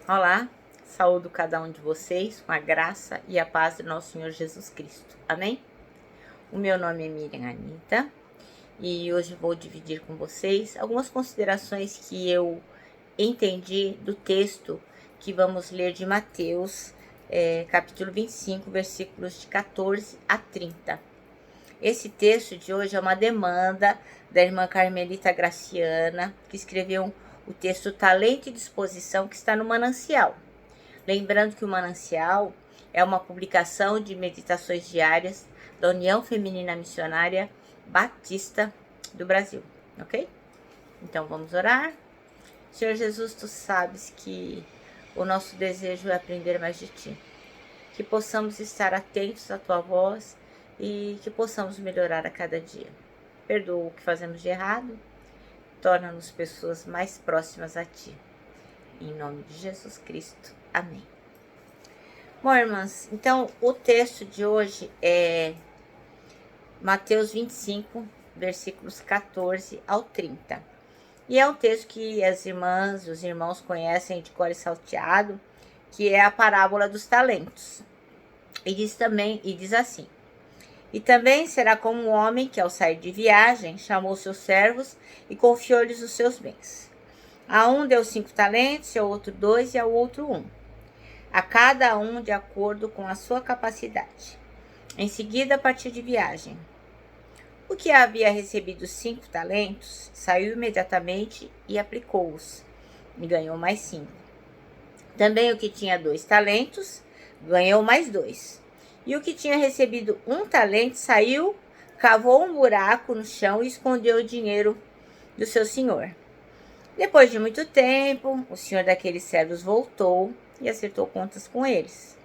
Olá, saúdo cada um de vocês com a graça e a paz do nosso Senhor Jesus Cristo. Amém? O meu nome é Miriam Anita e hoje vou dividir com vocês algumas considerações que eu entendi do texto que vamos ler de Mateus, capítulo 25, versículos de 14 a 30. Esse texto de hoje é uma demanda da irmã Carmelita Graciana, que escreveu o texto Talento e Disposição, que está no Manancial. Lembrando que o Manancial é uma publicação de meditações diárias da União Feminina Missionária Batista do Brasil, ok? Então vamos orar. Senhor Jesus, tu sabes que o nosso desejo é aprender mais de ti. Que possamos estar atentos à tua voz e que possamos melhorar a cada dia. Perdoa o que fazemos de errado, torna-nos pessoas mais próximas a ti. Em nome de Jesus Cristo. Amém. Bom, irmãs, então o texto de hoje é Mateus 25, versículos 14 ao 30. E é um texto que as irmãs e os irmãos conhecem de cor e salteado, que é a parábola dos talentos. E diz assim: E também será como um homem que, ao sair de viagem, chamou seus servos e confiou-lhes os seus bens. A um deu 5 talentos, ao outro 2 e ao outro 1. A cada um de acordo com a sua capacidade. Em seguida, partiu de viagem. O que havia recebido 5 talentos, saiu imediatamente e aplicou-os, e ganhou mais 5. Também o que tinha 2 talentos, ganhou mais 2. E o que tinha recebido 1 talento saiu, cavou um buraco no chão e escondeu o dinheiro do seu senhor. Depois de muito tempo, o senhor daqueles servos voltou e acertou contas com eles.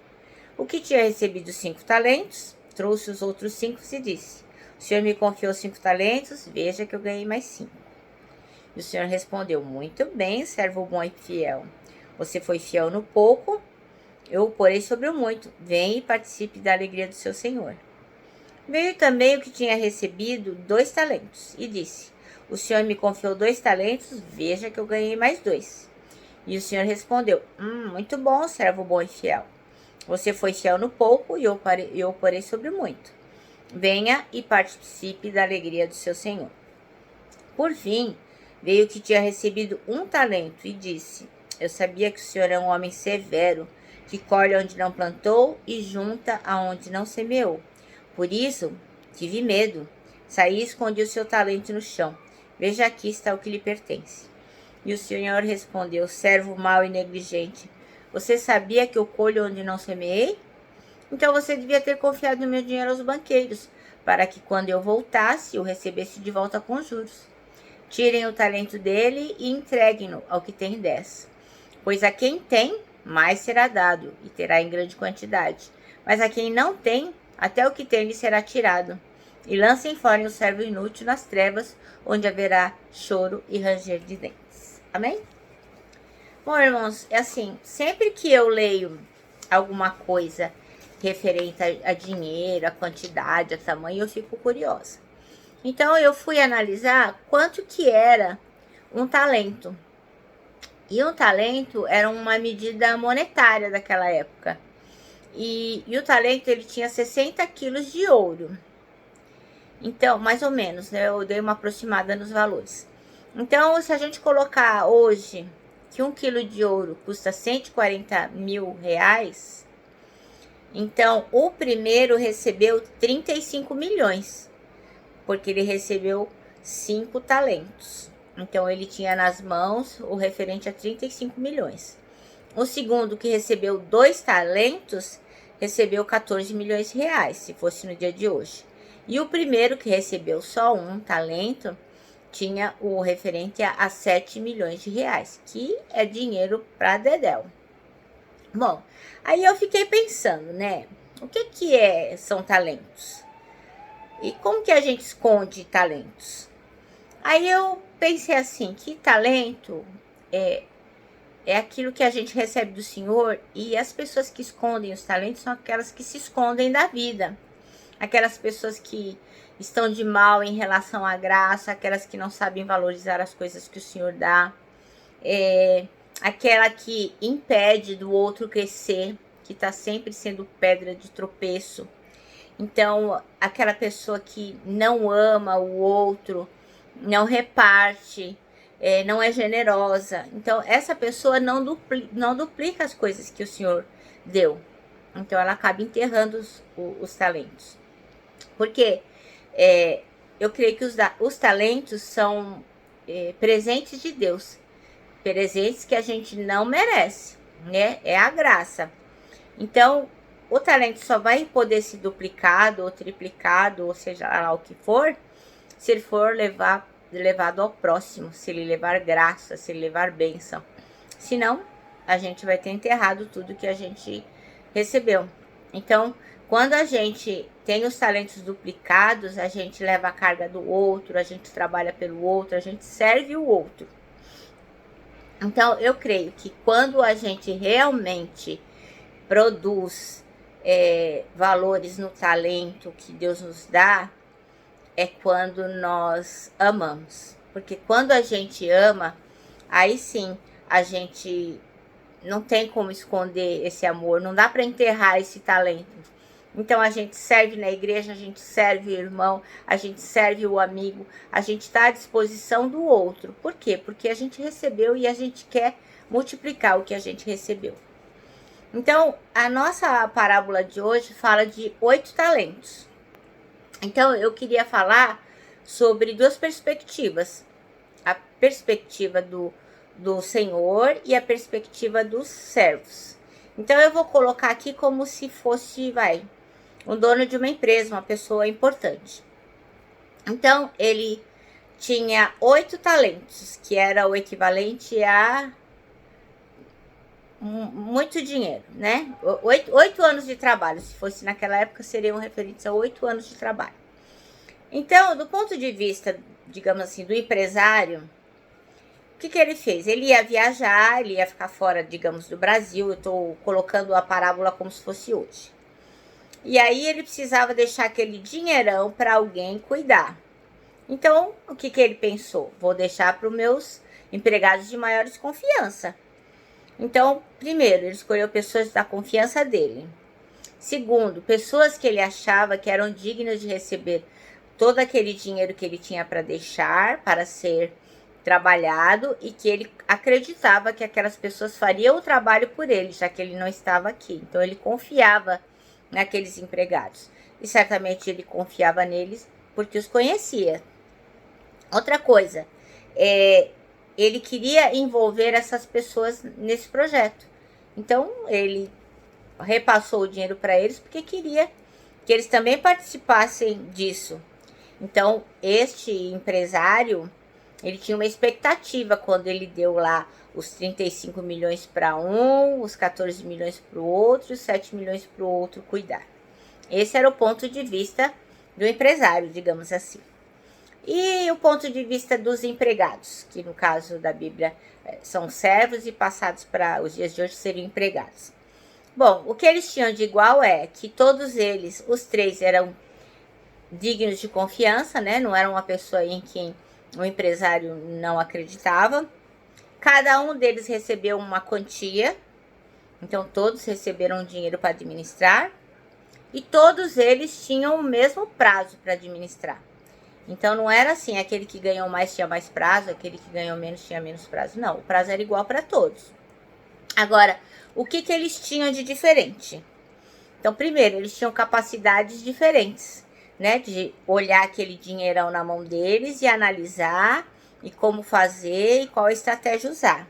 O que tinha recebido 5 talentos, trouxe os outros 5 e disse: O senhor me confiou 5 talentos, veja que eu ganhei mais 5. E o senhor respondeu: Muito bem, servo bom e fiel. Você foi fiel no pouco, eu o porei sobre o muito. Venha e participe da alegria do seu senhor. Veio também o que tinha recebido 2 talentos e disse: O senhor me confiou 2 talentos, veja que eu ganhei mais 2. E o senhor respondeu: Muito bom, servo bom e fiel. Você foi fiel no pouco e eu o porei sobre o muito. Venha e participe da alegria do seu senhor. Por fim, veio o que tinha recebido 1 talento e disse: Eu sabia que o senhor é um homem severo, que colhe onde não plantou e junta aonde não semeou. Por isso, tive medo. Saí e escondi o seu talento no chão. Veja, aqui está o que lhe pertence. E o senhor respondeu: Servo mau e negligente, você sabia que eu colho onde não semeei? Então você devia ter confiado no meu dinheiro aos banqueiros, para que quando eu voltasse, eu recebesse de volta com juros. Tirem o talento dele e entreguem-no ao que tem 10. Pois a quem tem, mais será dado, e terá em grande quantidade. Mas a quem não tem, até o que tem lhe será tirado. E lancem fora o servo inútil nas trevas, onde haverá choro e ranger de dentes. Amém? Bom, irmãos, é assim, sempre que eu leio alguma coisa referente a dinheiro, a quantidade, a tamanho, eu fico curiosa. Então, eu fui analisar quanto que era um talento. E um talento era uma medida monetária daquela época. E o talento, ele tinha 60 quilos de ouro. Então, mais ou menos, né? Eu dei uma aproximada nos valores. Então, se a gente colocar hoje que 1 quilo de ouro custa 140 mil reais, então o primeiro recebeu 35 milhões, porque ele recebeu 5 talentos. Então, ele tinha nas mãos o referente a 35 milhões. O segundo, que recebeu 2 talentos, recebeu 14 milhões de reais, se fosse no dia de hoje. E o primeiro, que recebeu só 1 talento, tinha o referente a 7 milhões de reais, que é dinheiro para dedéu. Bom, aí eu fiquei pensando, né? O que são talentos? E como que a gente esconde talentos? Aí eu pensei assim, que talento é aquilo que a gente recebe do Senhor, e as pessoas que escondem os talentos são aquelas que se escondem da vida. Aquelas pessoas que estão de mal em relação à graça, aquelas que não sabem valorizar as coisas que o Senhor dá. aquela que impede do outro crescer, que está sempre sendo pedra de tropeço. Então, aquela pessoa que não ama o outro, não reparte, não é generosa. Então, essa pessoa não duplica as coisas que o Senhor deu. Então, ela acaba enterrando os talentos. Porque eu creio que os talentos são presentes de Deus. Presentes que a gente não merece, né? É a graça. Então, o talento só vai poder ser duplicado ou triplicado, ou seja lá o que for, se ele for levado ao próximo, se ele levar graça, se ele levar bênção. Senão, a gente vai ter enterrado tudo que a gente recebeu. Então, quando a gente tem os talentos duplicados, a gente leva a carga do outro, a gente trabalha pelo outro, a gente serve o outro. Então, eu creio que quando a gente realmente produz valores no talento que Deus nos dá, é quando nós amamos. Porque quando a gente ama, aí sim, a gente não tem como esconder esse amor, não dá para enterrar esse talento. Então a gente serve na igreja, a gente serve o irmão, a gente serve o amigo, a gente está à disposição do outro. Por quê? Porque a gente recebeu e a gente quer multiplicar o que a gente recebeu. Então, a nossa parábola de hoje fala de 8 talentos. Então, eu queria falar sobre duas perspectivas. A perspectiva do Senhor e a perspectiva dos servos. Então, eu vou colocar aqui como se fosse, um dono de uma empresa, uma pessoa importante. Então, ele tinha 8 talentos, que era o equivalente a muito dinheiro, né? 8 anos de trabalho, se fosse naquela época, seriam referentes a 8 anos de trabalho. Então, do ponto de vista, digamos assim, do empresário, o que ele fez? Ele ia viajar, ele ia ficar fora, digamos, do Brasil. Eu estou colocando a parábola como se fosse hoje. E aí ele precisava deixar aquele dinheirão para alguém cuidar. Então, o que ele pensou? Vou deixar para os meus empregados de maior confiança. Então, primeiro, ele escolheu pessoas da confiança dele. Segundo, pessoas que ele achava que eram dignas de receber todo aquele dinheiro que ele tinha para deixar, para ser trabalhado, e que ele acreditava que aquelas pessoas fariam o trabalho por ele, já que ele não estava aqui. Então, ele confiava naqueles empregados. E certamente ele confiava neles porque os conhecia. Outra coisa, ele queria envolver essas pessoas nesse projeto. Então, ele repassou o dinheiro para eles porque queria que eles também participassem disso. Então, este empresário, ele tinha uma expectativa quando ele deu lá os 35 milhões para um, os 14 milhões para o outro, os 7 milhões para o outro cuidar. Esse era o ponto de vista do empresário, digamos assim. E o ponto de vista dos empregados, que no caso da Bíblia são servos e passados para os dias de hoje seriam empregados. Bom, o que eles tinham de igual é que todos eles, os 3, eram dignos de confiança, né? Não era uma pessoa em quem o empresário não acreditava. Cada um deles recebeu uma quantia, então todos receberam dinheiro para administrar. E todos eles tinham o mesmo prazo para administrar. Então não era assim, aquele que ganhou mais tinha mais prazo, aquele que ganhou menos tinha menos prazo. Não, o prazo era igual para todos. Agora, o que eles tinham de diferente? Então, primeiro, eles tinham capacidades diferentes, né? De olhar aquele dinheirão na mão deles e analisar e como fazer e qual estratégia usar.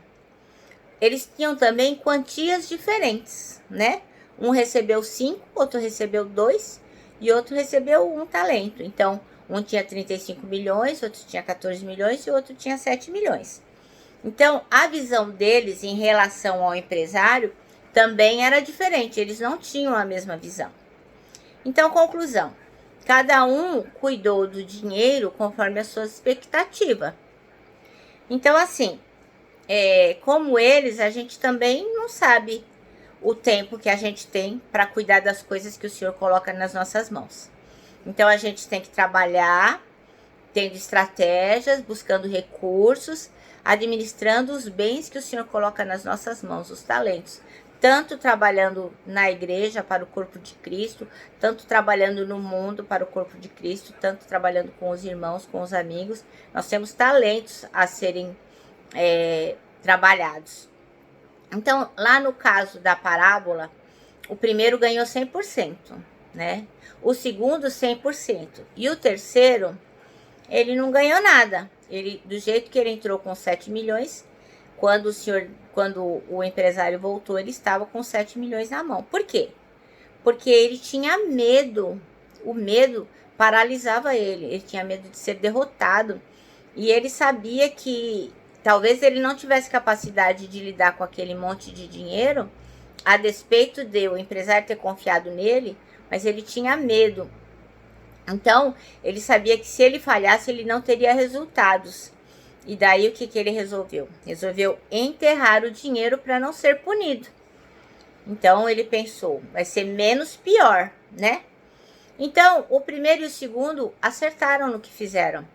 Eles tinham também quantias diferentes, né? Um recebeu 5, outro recebeu 2 e outro recebeu 1 talento. Então, um tinha 35 milhões, outro tinha 14 milhões e outro tinha 7 milhões. Então, a visão deles em relação ao empresário também era diferente. Eles não tinham a mesma visão. Então, conclusão. Cada um cuidou do dinheiro conforme a sua expectativa. Então, assim, como eles, a gente também não sabe o tempo que a gente tem para cuidar das coisas que o Senhor coloca nas nossas mãos. Então, a gente tem que trabalhar, tendo estratégias, buscando recursos, administrando os bens que o Senhor coloca nas nossas mãos, os talentos. Tanto trabalhando na igreja para o corpo de Cristo, tanto trabalhando no mundo para o corpo de Cristo, tanto trabalhando com os irmãos, com os amigos. Nós temos talentos a serem trabalhados. Então, lá no caso da parábola, o primeiro ganhou 100%, né? O segundo, 100%. E o terceiro, ele não ganhou nada. Ele, do jeito que ele entrou com 7 milhões, quando o empresário voltou, ele estava com 7 milhões na mão. Por quê? Porque ele tinha medo. O medo paralisava ele. Ele tinha medo de ser derrotado. E ele sabia que talvez ele não tivesse capacidade de lidar com aquele monte de dinheiro, a despeito de o empresário ter confiado nele, mas ele tinha medo. Então, ele sabia que se ele falhasse, ele não teria resultados. E daí, o que ele resolveu? Resolveu enterrar o dinheiro para não ser punido. Então, ele pensou, vai ser menos pior, né? Então, o primeiro e o segundo acertaram no que fizeram.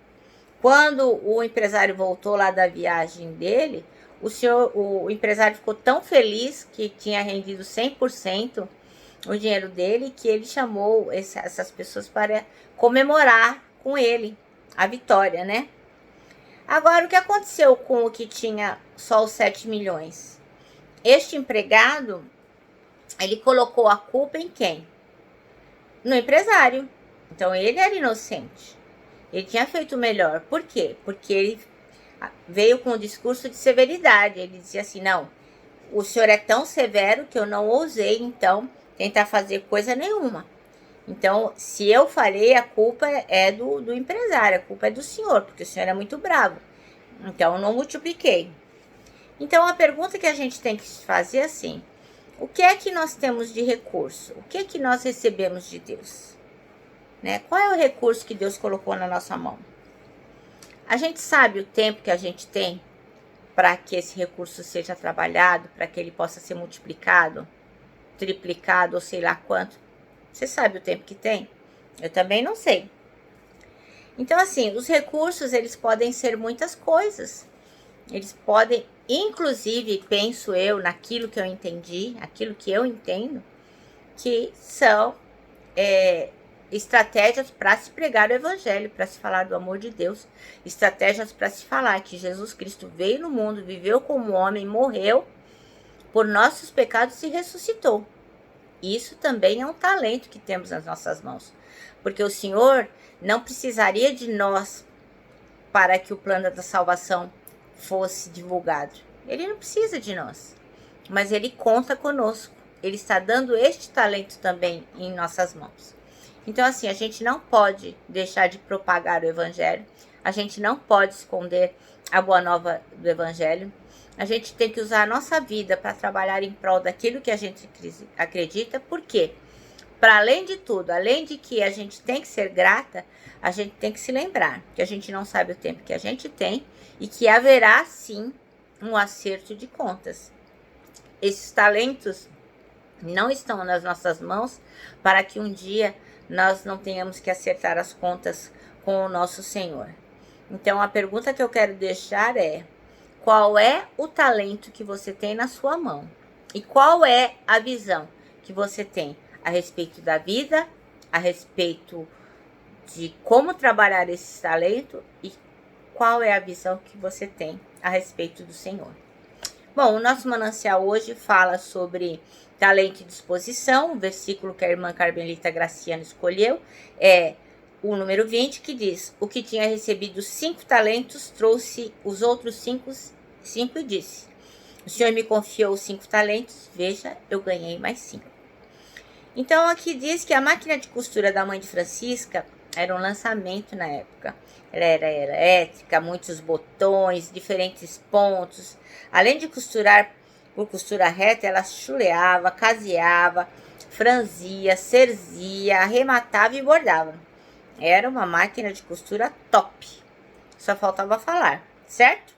Quando o empresário voltou lá da viagem dele, o empresário ficou tão feliz que tinha rendido 100% o dinheiro dele, que ele chamou essas pessoas para comemorar com ele a vitória, né? Agora, o que aconteceu com o que tinha só os 7 milhões? Este empregado, ele colocou a culpa em quem? No empresário. Então, ele era inocente. Ele tinha feito o melhor. Por quê? Porque ele veio com um discurso de severidade. Ele dizia assim, não, o senhor é tão severo que eu não ousei, então, tentar fazer coisa nenhuma. Então, se eu falei, a culpa é do empresário, a culpa é do senhor, porque o senhor é muito bravo. Então, eu não multipliquei. Então, a pergunta que a gente tem que fazer é assim, o que é que nós temos de recurso? O que é que nós recebemos de Deus? Né? Qual é o recurso que Deus colocou na nossa mão? A gente sabe o tempo que a gente tem para que esse recurso seja trabalhado, para que ele possa ser multiplicado, triplicado ou sei lá quanto. Você sabe o tempo que tem? Eu também não sei. Então, assim, os recursos, eles podem ser muitas coisas. Eles podem, inclusive, penso eu, naquilo que eu entendi, aquilo que eu entendo, que são estratégias para se pregar o evangelho, para se falar do amor de Deus, estratégias para se falar que Jesus Cristo veio no mundo, viveu como homem, morreu por nossos pecados e ressuscitou. Isso também é um talento que temos nas nossas mãos, porque o Senhor não precisaria de nós para que o plano da salvação fosse divulgado. Ele não precisa de nós, mas Ele conta conosco. Ele está dando este talento também em nossas mãos. Então, assim, a gente não pode deixar de propagar o evangelho, a gente não pode esconder a boa nova do evangelho. A gente tem que usar a nossa vida para trabalhar em prol daquilo que a gente acredita. Por quê? Para além de tudo, além de que a gente tem que ser grata, a gente tem que se lembrar que a gente não sabe o tempo que a gente tem e que haverá sim um acerto de contas. Esses talentos não estão nas nossas mãos para que um dia nós não tenhamos que acertar as contas com o nosso Senhor. Então, a pergunta que eu quero deixar é: qual é o talento que você tem na sua mão? E qual é a visão que você tem a respeito da vida, a respeito de como trabalhar esse talento e qual é a visão que você tem a respeito do Senhor? Bom, o nosso manancial hoje fala sobre talento e disposição. O versículo que a irmã Carmelita Graciano escolheu é o número 20, que diz: o que tinha recebido 5 talentos trouxe os outros 5 e disse: o Senhor me confiou 5 talentos, veja, eu ganhei mais 5. Então aqui diz que a máquina de costura da mãe de Francisca era um lançamento na época. Ela era elétrica, muitos botões, diferentes pontos. Além de costurar por costura reta, ela chuleava, caseava, franzia, cerzia, arrematava e bordava. Era uma máquina de costura top. Só faltava falar, certo?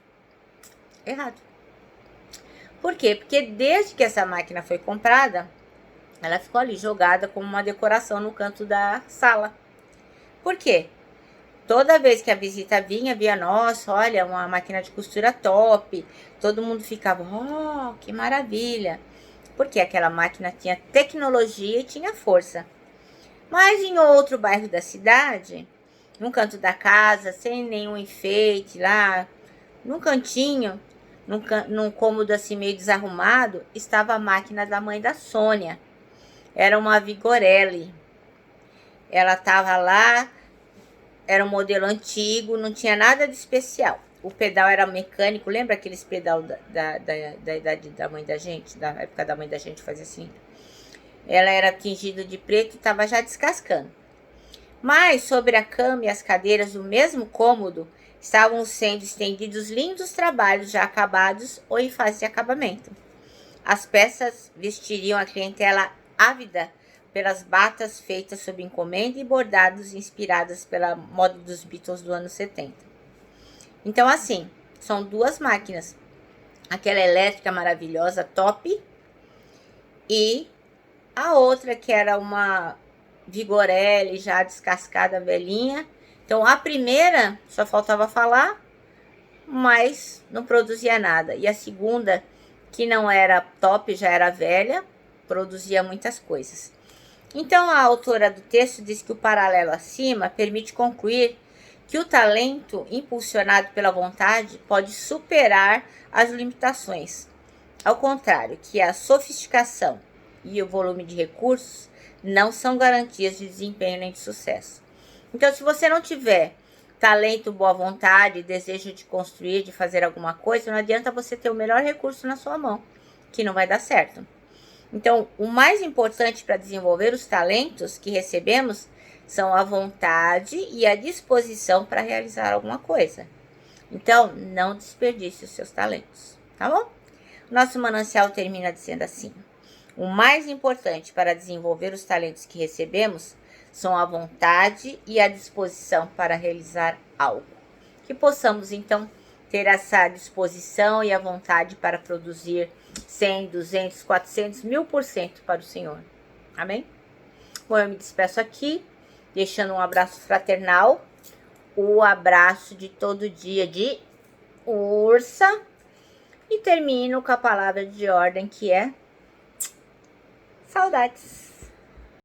Errado. Por quê? Porque desde que essa máquina foi comprada, ela ficou ali jogada como uma decoração no canto da sala. Por quê? toda vez que a visita vinha, via, nossa, olha, uma máquina de costura top. Todo mundo ficava, oh, que maravilha. Porque aquela máquina tinha tecnologia e tinha força. Mas em outro bairro da cidade, num canto da casa, sem nenhum enfeite lá, num cantinho, num cômodo assim meio desarrumado, estava a máquina da mãe da Sônia. Era uma Vigorelli. Ela estava lá, era um modelo antigo, não tinha nada de especial. O pedal era mecânico, lembra aqueles pedal da idade da mãe da gente? Da época da mãe da gente fazia assim. Ela era tingido de preto e estava já descascando. Mas sobre a cama e as cadeiras do mesmo cômodo estavam sendo estendidos lindos trabalhos já acabados ou em fase de acabamento. As peças vestiriam a clientela ávida pelas batas feitas sob encomenda e bordados inspiradas pela moda dos Beatles do ano 70. Então, assim, são duas máquinas. Aquela elétrica maravilhosa, top, e a outra que era uma Vigorelli já descascada, velhinha. Então, a primeira só faltava falar, mas não produzia nada. E a segunda, que não era top, já era velha, produzia muitas coisas. Então, a autora do texto diz que o paralelo acima permite concluir que o talento, impulsionado pela vontade, pode superar as limitações. Ao contrário, que a sofisticação e o volume de recursos não são garantias de desempenho nem de sucesso. Então, se você não tiver talento, boa vontade, desejo de construir, de fazer alguma coisa, não adianta você ter o melhor recurso na sua mão, que não vai dar certo. Então, o mais importante para desenvolver os talentos que recebemos são a vontade e a disposição para realizar alguma coisa. Então, não desperdice os seus talentos, tá bom? Nosso manancial termina dizendo assim: o mais importante para desenvolver os talentos que recebemos são a vontade e a disposição para realizar algo. Que possamos, então, ter essa disposição e a vontade para produzir 100, 200, 400, 1000% para o Senhor. Amém? Bom, eu me despeço aqui, deixando um abraço fraternal, o abraço de todo dia de Ursa, e termino com a palavra de ordem que é saudades.